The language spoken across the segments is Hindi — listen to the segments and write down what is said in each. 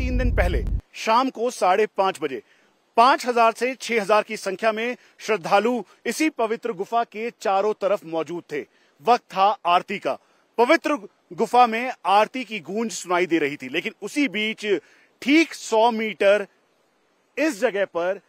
3 दिन पहले शाम को 5:30 बजे 5000 से 6000 की संख्या में श्रद्धालु इसी पवित्र गुफा के चारों तरफ मौजूद थे। वक्त था आरती का। पवित्र गुफा में आरती की गूंज सुनाई दे रही थी, लेकिन उसी बीच ठीक 100 मीटर इस जगह पर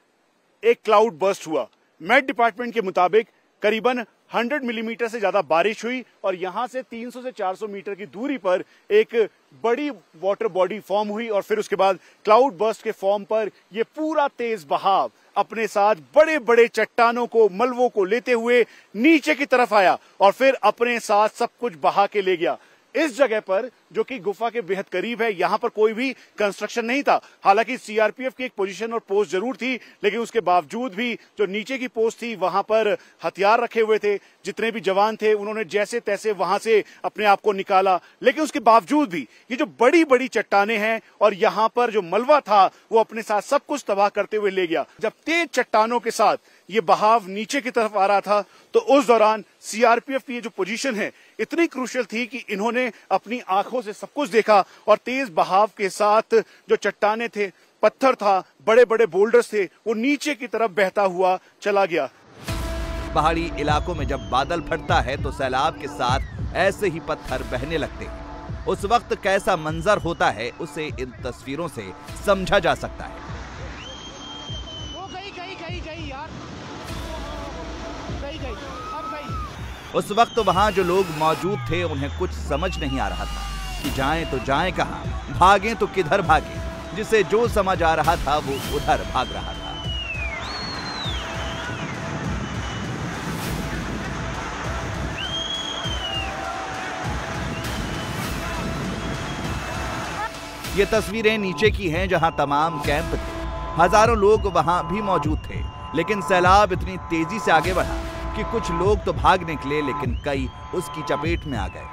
एक क्लाउड बर्स्ट हुआ। मेट डिपार्टमेंट के मुताबिक करीबन 100 मिलीमीटर से ज्यादा बारिश हुई और यहां से 300 से 400 मीटर की दूरी पर एक बड़ी वाटर बॉडी फॉर्म हुई और फिर उसके बाद क्लाउड बर्स्ट के फॉर्म पर यह पूरा तेज बहाव अपने साथ बड़े बड़े चट्टानों को, मलबों को लेते हुए नीचे की तरफ आया और फिर अपने साथ सब कुछ बहा के ले गया। इस जगह पर, जो कि गुफा के बेहद करीब है, यहां पर कोई भी कंस्ट्रक्शन नहीं था। हालांकि सीआरपीएफ की एक पोजीशन और पोस्ट जरूर थी, लेकिन उसके बावजूद भी जो नीचे की पोस्ट थी वहां पर हथियार रखे हुए थे। जितने भी जवान थे उन्होंने जैसे तैसे वहां से अपने आप को निकाला, लेकिन उसके बावजूद भी ये जो बड़ी बड़ी चट्टाने हैं और यहां पर जो मलबा था वो अपने साथ सब कुछ तबाह करते हुए ले गया। जब तेज चट्टानों के साथ ये बहाव नीचे की तरफ आ रहा था तो उस दौरान सीआरपीएफ की ये जो पोजीशन है इतनी क्रूशियल थी कि इन्होंने अपनी आंखों से सब कुछ देखा और तेज बहाव के साथ जो चट्टाने थे, पत्थर था, बड़े बड़े बोल्डर्स थे, वो नीचे की तरफ बहता हुआ चला गया। पहाड़ी इलाकों में जब बादल फटता है तो सैलाब के साथ ऐसे ही पत्थर बहने लगते हैं। उस वक्त कैसा मंजर होता है उसे इन तस्वीरों से समझा जा सकता है। उस वक्त वहां जो लोग मौजूद थे उन्हें कुछ समझ नहीं आ रहा था कि जाएं तो जाएं कहां, भागें तो किधर भागें। जिसे जो समझ आ रहा था वो उधर भाग रहा था। ये तस्वीरें नीचे की हैं जहां तमाम कैंप थे। हजारों लोग वहां भी मौजूद थे, लेकिन सैलाब इतनी तेजी से आगे बढ़ा कि कुछ लोग तो भाग निकले, लेकिन कई उसकी चपेट में आ गए।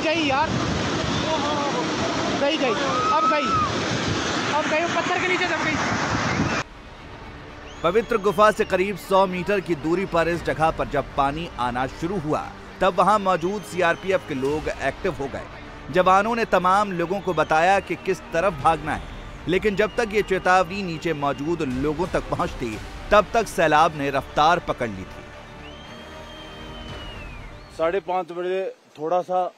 गई यार, गई अब गई पत्थर के नीचे दब गई। पवित्र गुफा से करीब 100 मीटर की दूरी पर इस जगह पर जब पानी आना शुरू हुआ तब वहां मौजूद सीआरपीएफ के लोग एक्टिव हो गए। जवानों ने तमाम लोगों को बताया कि किस तरफ भागना है, लेकिन जब तक ये चेतावनी नीचे मौजूद लोगों तक पहुंचती तब तक सैलाब ने रफ्तार पकड़ ली थी। 5:30 बजे थोड़ा सा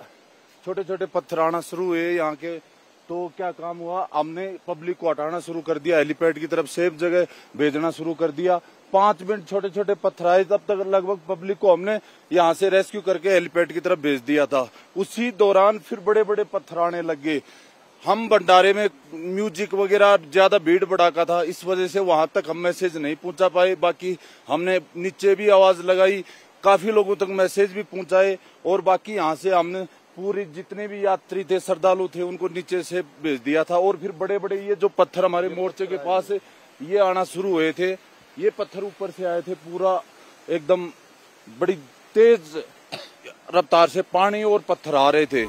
छोटे छोटे पत्थर आना शुरू हुए यहाँ के, तो क्या काम हुआ, हमने पब्लिक को हटाना शुरू कर दिया, हेलीपैड की तरफ सेफ जगह भेजना शुरू कर दिया। 5 मिनट छोटे छोटे पत्थर आए, तब तक लगभग पब्लिक को हमने यहाँ से रेस्क्यू करके हेलीपैड की तरफ भेज दिया था। उसी दौरान फिर बड़े बड़े पत्थर आने लगे। हम भंडारे में म्यूजिक वगैरह ज्यादा भीड़ भड़ाका था, इस वजह से वहां तक हम मैसेज नहीं पहुंचा पाए। बाकी हमने नीचे भी आवाज लगाई, काफी लोगों तक मैसेज भी पहुंचाए और बाकी यहाँ से हमने पूरी जितने भी यात्री थे, श्रद्धालु थे, उनको नीचे से भेज दिया था। और फिर बड़े बड़े ये जो पत्थर हमारे मोर्चे के पास ये आना शुरू हुए थे, ये पत्थर ऊपर से आए थे, पूरा एकदम बड़ी तेज रफ्तार से पानी और पत्थर आ रहे थे।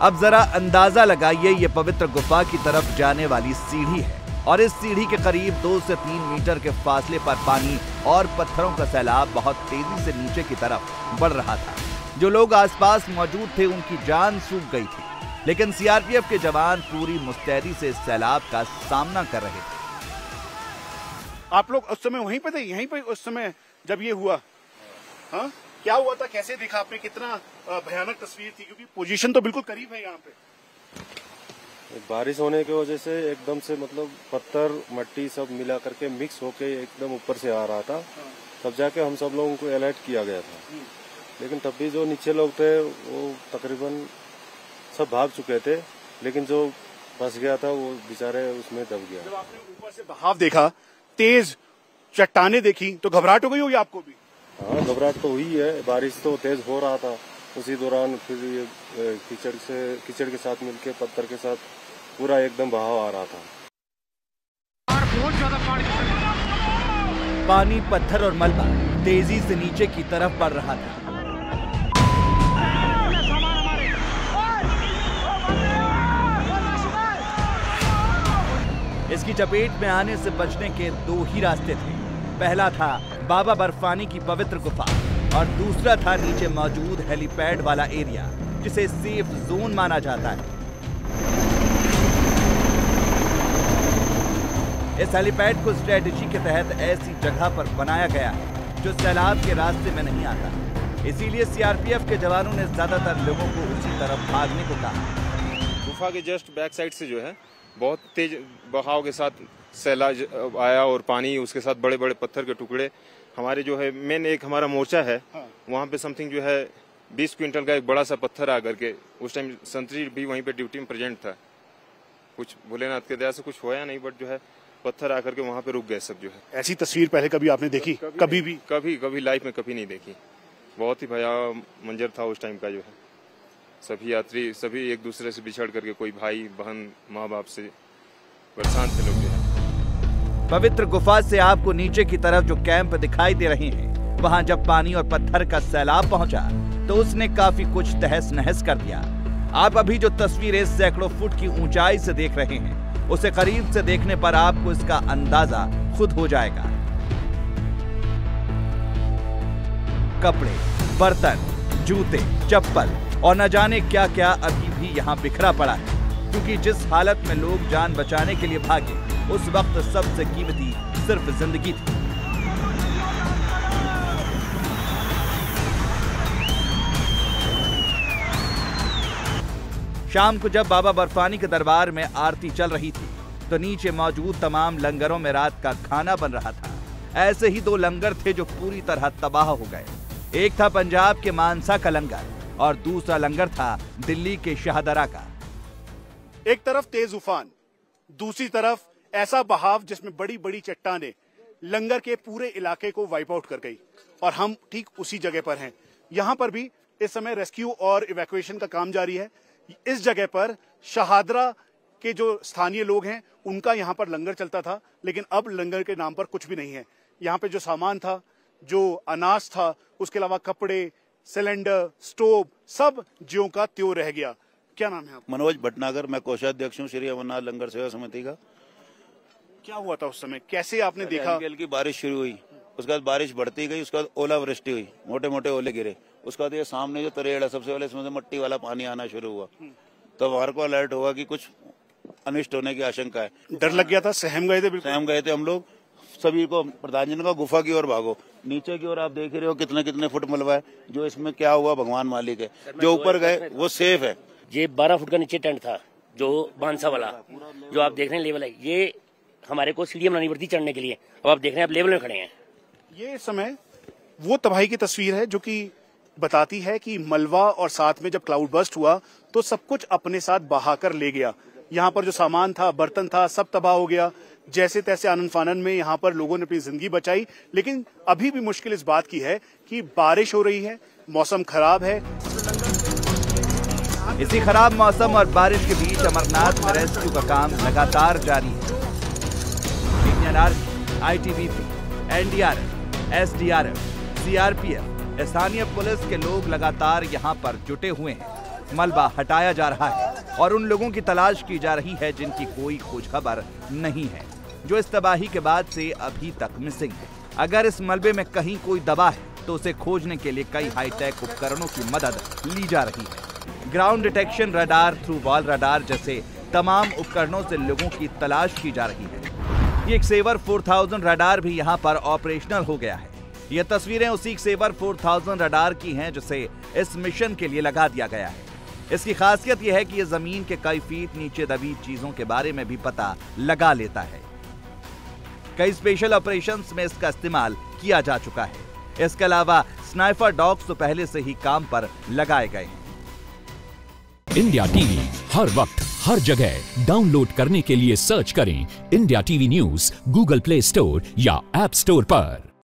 अब जरा अंदाजा लगाइए, ये पवित्र गुफा की तरफ जाने वाली सीढ़ी है और इस सीढ़ी के करीब 2 से 3 मीटर के फासले पर पानी और पत्थरों का सैलाब बहुत तेजी से नीचे की तरफ बढ़ रहा था। जो लोग आसपास मौजूद थे उनकी जान सूख गई थी, लेकिन सीआरपीएफ के जवान पूरी मुस्तैदी से इस सैलाब का सामना कर रहे थे। आप लोग उस समय वहीं पे थे, यहीं पे उस समय जब ये हुआ? हाँ, क्या हुआ था, कैसे देखा आपने, कितना भयानक तस्वीर थी? क्योंकि पोजीशन तो बिल्कुल करीब है यहाँ पे। बारिश होने की वजह से एकदम से मतलब पत्थर मट्टी सब मिला करके मिक्स होके एकदम ऊपर से आ रहा था। तब जाके हम सब लोगों को अलर्ट किया गया था, लेकिन तब भी जो नीचे लोग थे वो तकरीबन सब भाग चुके थे, लेकिन जो फंस गया था वो बेचारे उसमें दब गया। जब आपने ऊपर से बहाव देखा, तेज चट्टाने देखी, तो घबराहट हो गई होगी आपको भी? हाँ, घबराहट तो हुई है। बारिश तो तेज हो रहा था, उसी दौरान फिर ये कीचड़ के साथ मिलके पत्थर के साथ पूरा एकदम बहाव आ रहा था। बहुत ज्यादा पानी, पत्थर और मलबा तेजी से नीचे की तरफ बढ़ रहा था। इसकी चपेट में आने से बचने के दो ही रास्ते थे। पहला था बाबा बर्फानी की पवित्र गुफा और दूसरा था नीचे मौजूद हेलीपैड वाला एरिया, जिसे सेफ जोन माना जाता है। इस हेलीपैड को स्ट्रेटेजी के तहत ऐसी जगह पर बनाया गया है जो सैलाब के रास्ते में नहीं आता, इसीलिए सीआरपीएफ के जवानों ने ज्यादातर लोगों को उसी तरफ भागने को कहा। गुफा के जस्ट बैक साइड से जो है बहुत तेज बहाव के साथ सैलाब आया और पानी, उसके साथ बड़े बड़े पत्थर के टुकड़े। हमारे जो है मेन एक हमारा मोर्चा है, वहाँ पे समथिंग जो है 20 क्विंटल का एक बड़ा सा पत्थर आ करके, उस टाइम संतरी भी वहीं पे ड्यूटी में प्रेजेंट था। कुछ भोलेनाथ के दया से कुछ होया नहीं, बट जो है पत्थर आकर के वहाँ पे रुक गए सब। जो है ऐसी तस्वीर पहले कभी आपने देखी? कभी भी? कभी लाइफ में कभी नहीं देखी। बहुत ही भयावह मंजर था उस टाइम का। जो है सभी यात्री सभी एक दूसरे से बिछड़ करके, कोई भाई बहन माँ बाप से परेशान थे लोग। जो है पवित्र गुफा से आपको नीचे की तरफ जो कैंप दिखाई दे रहे हैं, वहां जब पानी और पत्थर का सैलाब पहुंचा तो उसने काफी कुछ तहस नहस कर दिया। आप अभी जो तस्वीरें सैकड़ों फुट की ऊंचाई से देख रहे हैं, उसे करीब से देखने पर आपको इसका अंदाजा खुद हो जाएगा। कपड़े, बर्तन, जूते, चप्पल और न जाने क्या क्या अभी भी यहाँ बिखरा पड़ा है, क्योंकि जिस हालत में लोग जान बचाने के लिए भागे, उस वक्त सबसे कीमती सिर्फ जिंदगी थी। शाम को जब बाबा बर्फानी के दरबार में आरती चल रही थी तो नीचे मौजूद तमाम लंगरों में रात का खाना बन रहा था। ऐसे ही दो लंगर थे जो पूरी तरह तबाह हो गए। एक था पंजाब के मानसा का लंगर और दूसरा लंगर था दिल्ली के शाहदरा का। एक तरफ तेज उफान, दूसरी तरफ ऐसा बहाव जिसमें बड़ी बड़ी चट्टानें लंगर के पूरे इलाके को वाइप आउट कर गई। और हम ठीक उसी जगह पर हैं। यहाँ पर भी इस समय रेस्क्यू और इवैक्यूएशन का काम जारी है। इस जगह पर शाहदरा के जो स्थानीय लोग हैं, उनका यहाँ पर लंगर चलता था, लेकिन अब लंगर के नाम पर कुछ भी नहीं है। यहाँ पे जो सामान था, जो अनाज था, उसके अलावा कपड़े, सिलेंडर, स्टोव, सब ज्यों का त्यों रह गया। क्या नाम है आपका? मनोज भटनागर, मैं कोषाध्यक्ष हूँ श्री अमरनाथ लंगर सेवा समिति का। क्या हुआ था उस समय, कैसे आपने देखा? हल्की की बारिश शुरू हुई, उसके बाद बारिश बढ़ती गई, उसके बाद ओलावृष्टि हुई, मोटे मोटे ओले गिरे। उसके बाद ये सामने जो तरेड़ है, सबसे पहले इसमें से मट्टी वाला पानी आना शुरू हुआ, तो हमारे को अलर्ट हुआ कि कुछ अनिष्ट होने की आशंका है। डर लग गया था, सहम गए थे? बिल्कुल सहम गए थे हम लोग। सभी को प्रधान जी ने कहा गुफा की ओर भागो। नीचे की ओर आप देख रहे हो कितने कितने फुट मलबा है, जो इसमें क्या हुआ भगवान मालिक है। जो ऊपर गए वो सेफ है। ये 12 फुट का नीचे टेंट था, जो बांसा वाला, जो आप देख रहे हैं लेवल है। ये हमारे को सीढ़ियां बनानी पड़ती चढ़ने के लिए। अब आप देख रहे हैं, आप लेवल में खड़े हैं। ये इस समय वो तबाही की तस्वीर है जो कि बताती है कि मलबा और साथ में जब क्लाउड बर्स्ट हुआ तो सब कुछ अपने साथ बहाकर ले गया। यहाँ पर जो सामान था, बर्तन था, सब तबाह हो गया। जैसे तैसे आनन फानन में यहाँ पर लोगों ने अपनी जिंदगी बचाई। लेकिन अभी भी मुश्किल इस बात की है कि बारिश हो रही है, मौसम खराब है। इसी खराब मौसम और बारिश के बीच अमरनाथ में रेस्क्यू का काम लगातार जारी है। ITBP, NDRF, SDRF, CRPF, स्थानीय पुलिस के लोग लगातार यहाँ पर जुटे हुए हैं। मलबा हटाया जा रहा है और उन लोगों की तलाश की जा रही है जिनकी कोई खोज खबर नहीं है, जो इस तबाही के बाद से अभी तक मिसिंग है। अगर इस मलबे में कहीं कोई दबा है तो उसे खोजने के लिए कई हाईटेक उपकरणों की मदद ली जा रही है। Ground detection radar, through wall radar जैसे तमाम उपकरणों से लोगों की तलाश की जा रही है। ये सेवर 4000 रडार भी यहाँ पर ऑपरेशनल हो गया है। ये तस्वीरें उसी सेवर 4000 रडार की हैं जिसे इस मिशन के लिए लगा दिया गया है। इसकी खासियत यह है कि ये जमीन के कई फीट नीचे दबी चीजों के बारे में भी पता लगा लेता है। कई स्पेशल ऑपरेशंस में इसका इस्तेमाल किया जा चुका है। इसके अलावा स्नाइपर डॉग्स तो पहले से ही काम पर लगाए गए हैं। इंडिया टीवी हर वक्त हर जगह डाउनलोड करने के लिए सर्च करें India TV news Google play store या ऐप स्टोर पर।